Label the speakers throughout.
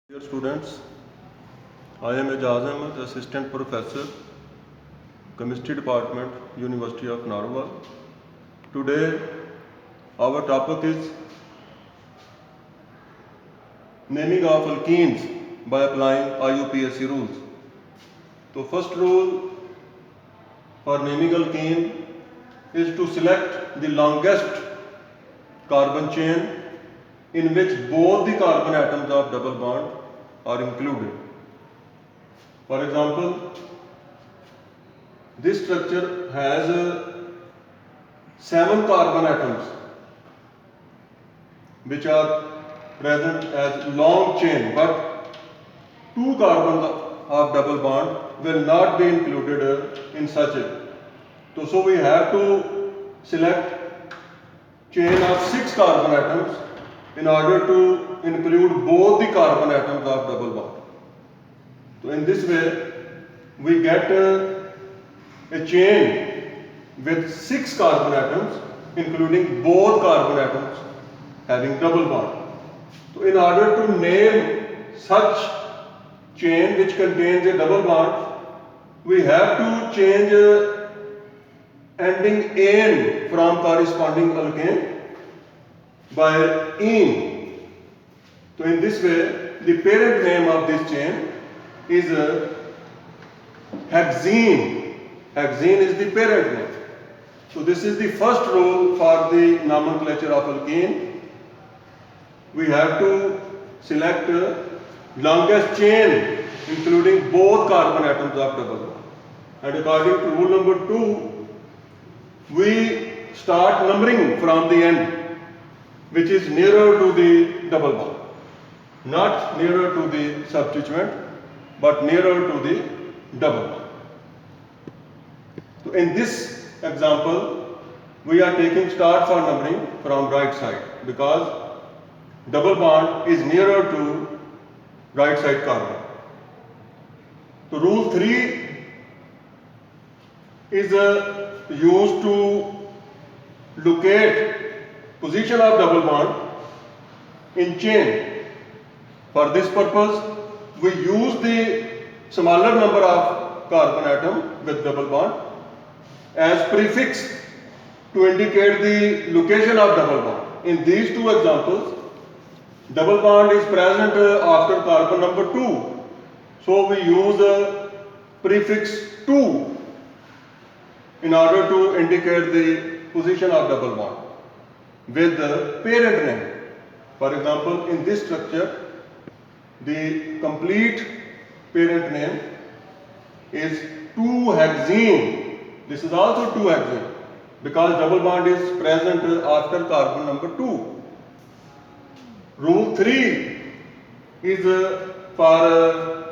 Speaker 1: Dear students, I am Ejaz Ahmed, Assistant Professor, Chemistry Department, University of Narwal. Today, our topic is naming of alkenes by applying IUPAC rules. So, first rule for naming alkene is to select the longest carbon chain in which both the carbon atoms of double bond are included. For example, this structure has 7 carbon atoms which are present as long chain, but 2 carbons of double bond will not be included in such a. So we have to select chain of 6 carbon atoms in order to include both the carbon atoms of double bond. So in this way, we get a chain with 6 carbon atoms, including both carbon atoms having double bond. So in order to name such chain which contains a double bond, we have to change ending "ane" from corresponding alkane by "ene". So in this way, the parent name of this chain is hexene. Hexene is the parent name. So this is the first rule for the nomenclature of alkene. We have to select longest chain including both carbon atoms of double bond. And according to rule number 2, we start numbering from the end, which is nearer to the double bond. Not nearer to the substituent, but nearer to the double bond. So in this example, we are taking start for numbering from right side because double bond is nearer to right side carbon. So rule 3 is used to locate position of double bond in chain. For this purpose, we use the smaller number of carbon atom with double bond as prefix to indicate the location of double bond. In these two examples, double bond is present after carbon number 2. So we use a prefix 2 in order to indicate the position of double bond with the parent name. For example, in this structure, the complete parent name is 2-hexene. This is also 2-hexene because double bond is present after carbon number 2. Rule 3 is for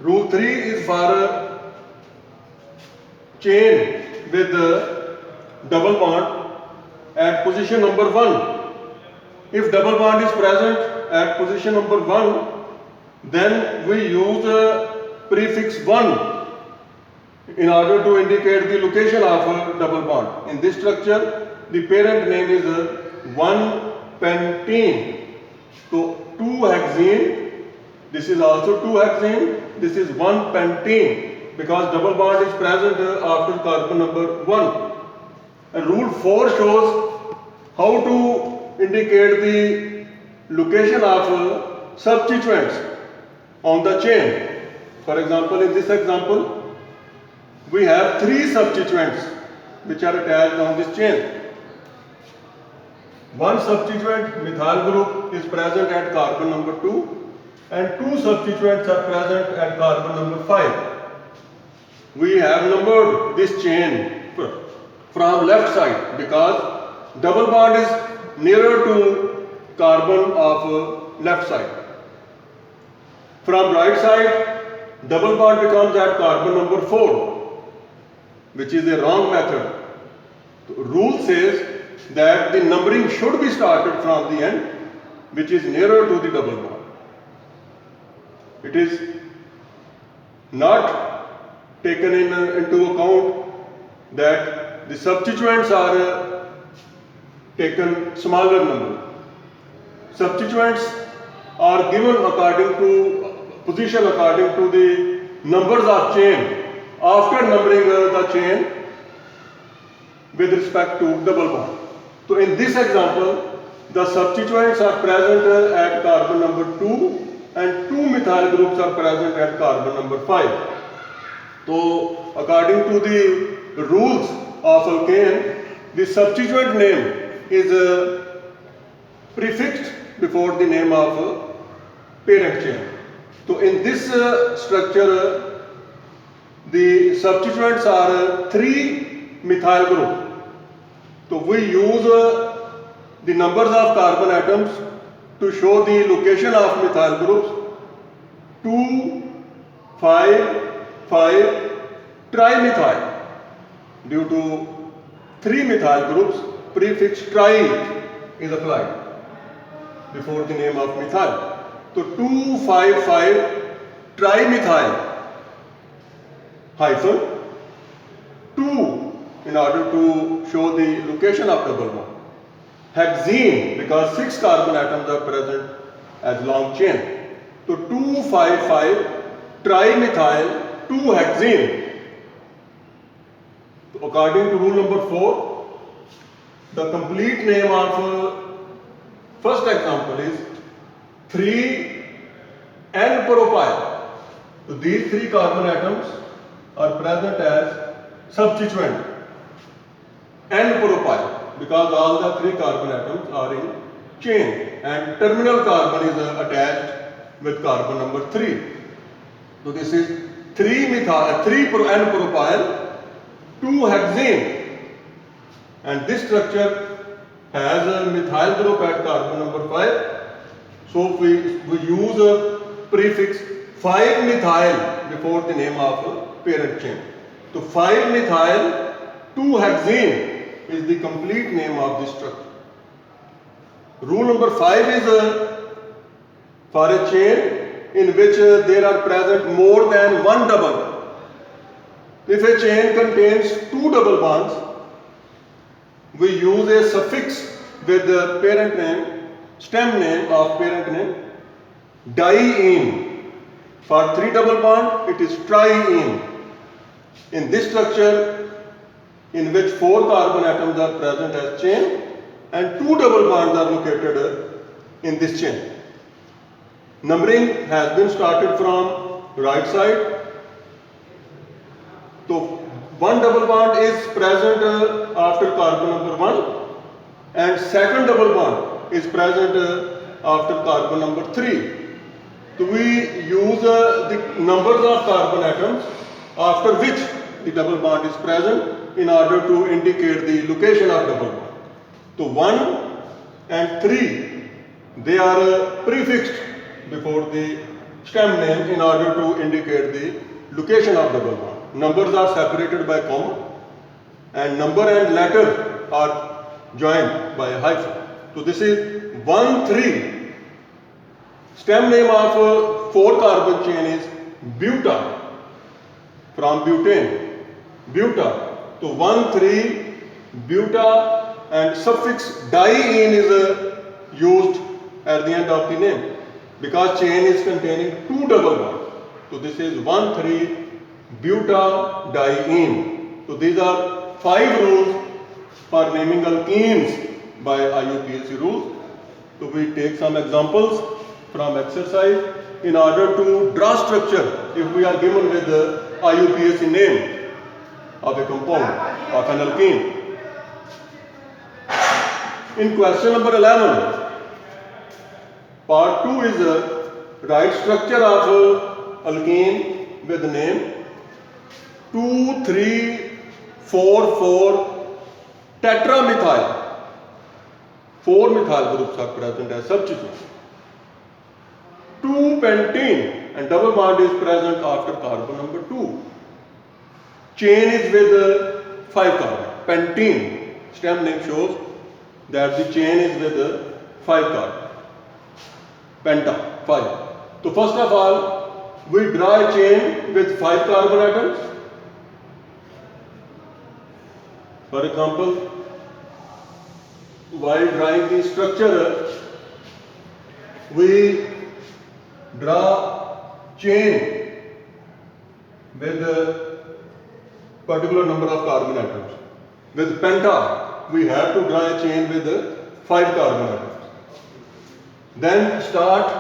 Speaker 1: Rule 3 is for chain with double bond at position number 1. If double bond is present at position number 1, then we use prefix 1 in order to indicate the location of a double bond. In this structure, the parent name is 1-pentene. So 2-hexene, this is also 2-hexene, this is 1-pentene because double bond is present after carbon number 1. And rule 4 shows how to indicate the location of substituents on the chain. For example, in this example, we have 3 substituents which are attached on this chain. One substituent, methyl group, is present at carbon number 2 and 2 substituents are present at carbon number 5. We have numbered this chain from left side because double bond is nearer to carbon of left side. From right side, double bond becomes at carbon number 4, which is a wrong method. The rule says that the numbering should be started from the end, which is nearer to the double bond. It is not taken into account that the substituents are taken smaller number. Substituents are given according to position according to the numbers of chain after numbering the chain with respect to double bond. So in this example, the substituents are present at carbon number 2 and 2 methyl groups are present at carbon number 5. So according to the rules of alkane, the substituent name is prefixed before the name of parent chain. So in this structure, the substituents are 3 methyl groups. So we use the numbers of carbon atoms to show the location of methyl groups. 2, 5, 5, trimethyl. Due to 3 methyl groups, prefix tri is applied before the name of methyl. So 2, 5, 5, trimethyl hyphen 2 in order to show the location of double bond. Hexene, because 6 carbon atoms are present as long chain. So 2, 5, 5, trimethyl 2 hexene. So according to rule number 4, the complete name of first example is 3N-propyl. So these 3 carbon atoms are present as substituent N-propyl because all the 3 carbon atoms are in chain and terminal carbon is attached with carbon number 3. So this is 3N-propyl 2 hexene, and this structure has a methyl group at carbon number 5. So we use a prefix 5-methyl before the name of parent chain. So 5-methyl 2-hexene is the complete name of this structure. Rule number 5 is for a chain in which there are present more than one double. If a chain contains 2 double bonds, we use a suffix with the parent name, stem name of parent name, diene. For 3 double bond, it is triene. In this structure, in which 4 carbon atoms are present as chain and 2 double bonds are located in this chain. Numbering has been started from right side. So 1 double bond is present after carbon number 1 and second double bond is present after carbon number 3. So we use the numbers of carbon atoms after which the double bond is present in order to indicate the location of double bond. So 1 and 3, they are prefixed before the stem name in order to indicate the location of double bond. Numbers are separated by comma and number and letter are joined by a hyphen. So this is 1, 3. Stem name of 4 carbon chain is buta, from butane, buta. So 1, 3, buta, and suffix diene is used at the end of the name because chain is containing 2 double bonds. So this is 1, 3, butadiene. So these are 5 rules for naming alkenes by IUPAC rules. So we take some examples from exercise in order to draw structure if we are given with the IUPAC name of a compound of an alkene. In question number 11, part 2 is write structure of alkene with name 2, 3, 4, 4 tetramethyl. 4 methyl groups are present as substituents. 2 pentene and double bond is present after carbon number 2. Chain is with 5 carbon. Pentene, stem name shows that the chain is with 5 carbon. Penta, 5. So first of all, we draw a chain with 5 carbon atoms. For example, while drawing the structure, we draw chain with a particular number of carbon atoms. With penta, we have to draw a chain with 5 carbon atoms. Then start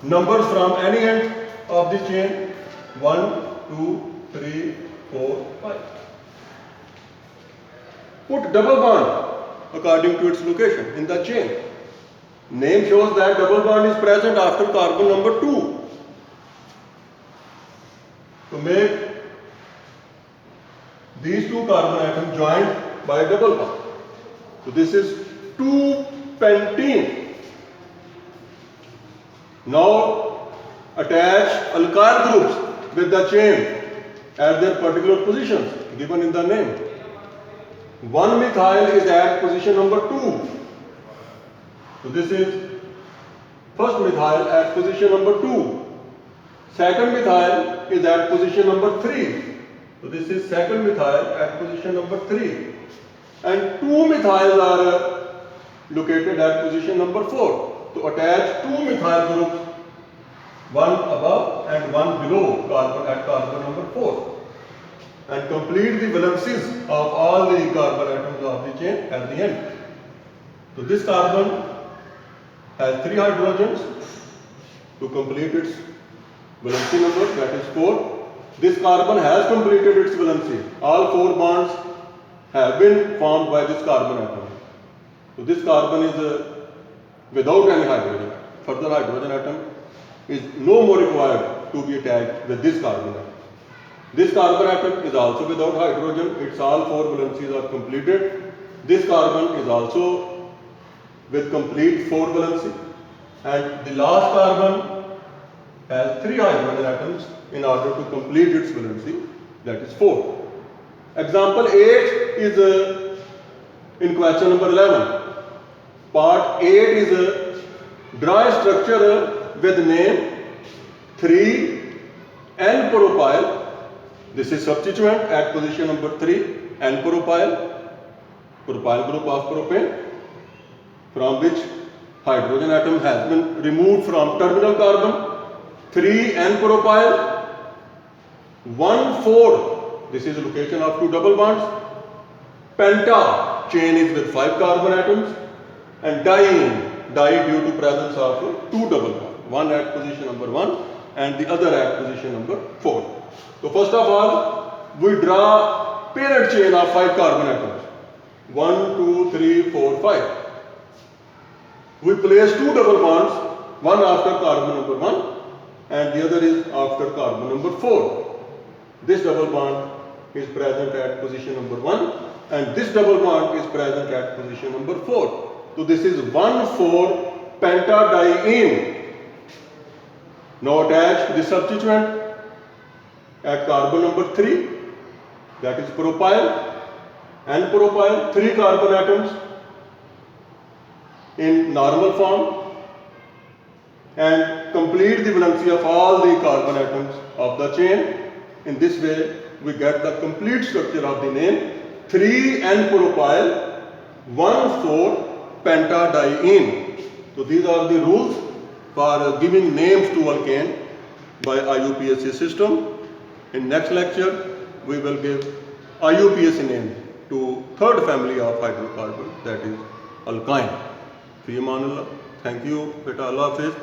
Speaker 1: numbers from any end of the chain: 1, 2, 3, 4, 5. Put double bond according to its location in the chain. Name shows that double bond is present after carbon number 2. To make these 2 carbon atoms joined by a double bond. So this is 2-pentene. Now attach alkyl groups with the chain at their particular positions given in the name. 1-methyl is at position number 2. So this is first methyl at position number 2. Second methyl is at position number 3. So this is second methyl at position number 3. And 2 methyls are located at position number 4. To attach 2 methyl groups, one above and one below carbon at carbon number 4, and complete the valencies of all the carbon atoms of the chain at the end. So this carbon has 3 hydrogens to complete its valency number, that is 4. This carbon has completed its valency. All 4 bonds have been formed by this carbon atom. So this carbon is without any hydrogen. Further hydrogen atom is no more required to be attached with this carbon atom. This carbon atom is also without hydrogen. Its all 4 valencies are completed. This carbon is also with complete 4 valency. And the last carbon has 3 hydrogen atoms in order to complete its valency, that is 4. Example 8 is in question number 11. Part 8 is draw a structure with name 3N-propyl. This is substituent at position number 3, N-propyl, propyl group of propane, from which hydrogen atom has been removed from terminal carbon. 3N-propyl, 1,4. This is the location of 2 double bonds. Penta chain is with 5 carbon atoms, and diene, due to presence of 2 double bonds, one at position number 1 and the other at position number 4. So first of all, we draw parent chain of 5 carbon atoms. 1, 2, 3, 4, 5. We place 2 double bonds, one after carbon number 1 and the other is after carbon number 4. This double bond is present at position number 1 and this double bond is present at position number 4. So this is 1,4-pentadiene. Now attach the substituent at carbon number 3, that is propyl, N-propyl, 3 carbon atoms in normal form, and complete the valency of all the carbon atoms of the chain. In this way, we get the complete structure of the name 3N-propyl 1,4-pentadiene. So these are the rules for giving names to alkane by IUPAC system. In next lecture, we will give IUPAC name to third family of hydrocarbon, that is alkyne. Fi amanullah. Thank you. Beta Allah Hafiz.